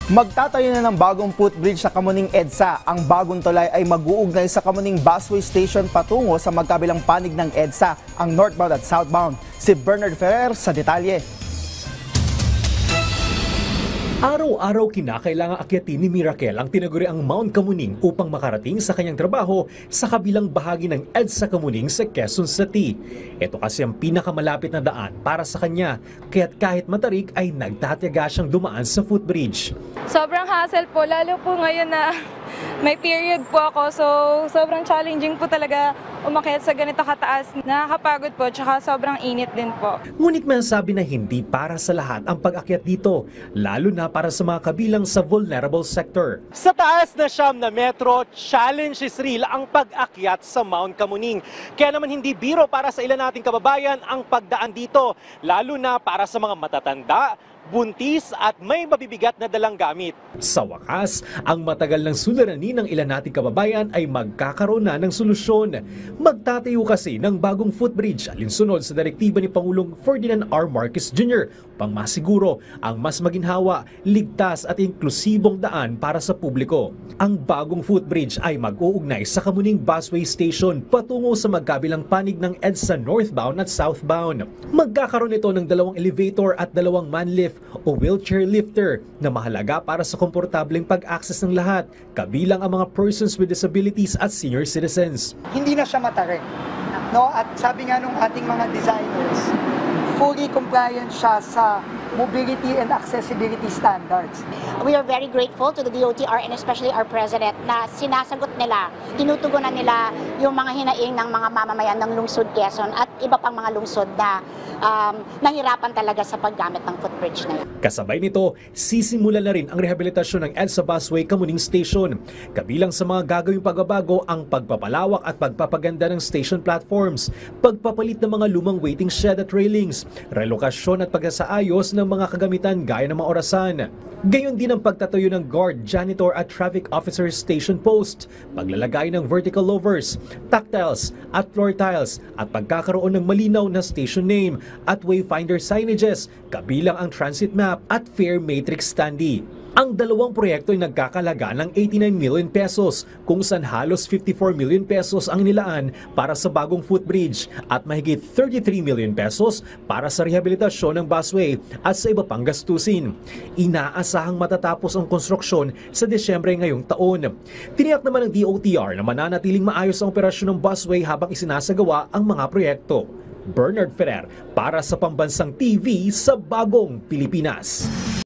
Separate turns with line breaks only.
Magtatayo na ng bagong footbridge sa Kamuning EDSA. Ang bagong tulay ay mag-uugnay sa Kamuning Busway Station patungo sa magkabilang panig ng EDSA, ang northbound at southbound. Si Bernard Ferrer sa detalye.
Araw-araw kinakailangang akyatin ni Mirakel ang tinaguriang Mount Kamuning upang makarating sa kanyang trabaho sa kabilang bahagi ng EDSA Kamuning sa Quezon City. Ito kasi ang pinakamalapit na daan para sa kanya, kaya't kahit matarik ay nagtatiyaga siyang dumaan sa footbridge.
Sobrang hassle po, lalo po ngayon na may period po ako, so sobrang challenging po talaga umakyat sa ganito kataas. Nakakapagod po, tsaka sobrang init din po.
Ngunit masasabi na hindi para sa lahat ang pag-akyat dito, lalo na para sa mga kabilang sa vulnerable sector. Sa taas na siyam na metro, challenge is real ang pag-akyat sa Mount Kamuning. Kaya naman hindi biro para sa ilan nating kababayan ang pagdaan dito, lalo na para sa mga matatanda, buntis at may mabibigat na dalang gamit. Sa wakas, ang matagal ng suliranin ng ilan nating kababayan ay magkakaroon na ng solusyon. Magtatayo kasi ng bagong footbridge alinsunod sa direktiba ni Pangulong Ferdinand R. Marcos Jr. pang masiguro ang mas maginhawa, ligtas at inklusibong daan para sa publiko. Ang bagong footbridge ay mag-uugnay sa Kamuning Busway Station patungo sa magkabilang panig ng EDSA northbound at southbound. Magkakaroon ito ng dalawang elevator at dalawang manlift o wheelchair lifter na mahalaga para sa komportableng pag-access ng lahat, kabilang ang mga persons with disabilities at senior citizens.
Hindi na siya matarik. No? At sabi nga nung ating mga designers, fully compliant siya sa mobility and accessibility standards.
We are very grateful to the DOTR and especially our President na sinasagot nila, tinutugunan nila yung mga hinaing ng mga mamamayan ng lungsod Quezon at iba pang mga lungsod na nahirapan talaga sa paggamit ng footbridge na yun.
Kasabay nito, sisimula na rin ang rehabilitasyon ng EDSA Busway Kamuning Station. Kabilang sa mga gagawing pagbabago ang pagpapalawak at pagpapaganda ng station platforms, pagpapalit ng mga lumang waiting shed at railings, relokasyon at pagsasaayos ng mga kagamitan gaya ng mga orasan. Gayon din ang pagtatayo ng guard, janitor at traffic officer station post, paglalagay ng vertical louvers, tactiles at floor tiles at pagkakaroon ng malinaw na station name at wayfinder signages, kabilang ang transit map at fare matrix standee. Ang dalawang proyekto ay nagkakalaga ng 89 million pesos kung saan halos 54 million pesos ang nilaan para sa bagong footbridge at mahigit 33 million pesos para sa rehabilitasyon ng busway at sa iba pang gastusin. Inaasahang matatapos ang konstruksyon sa Desyembre ngayong taon. Tiniyak naman ng DOTR na mananatiling maayos ang operasyon ng busway habang isinasagawa ang mga proyekto. Bernard Ferrer para sa Pambansang TV sa Bagong Pilipinas.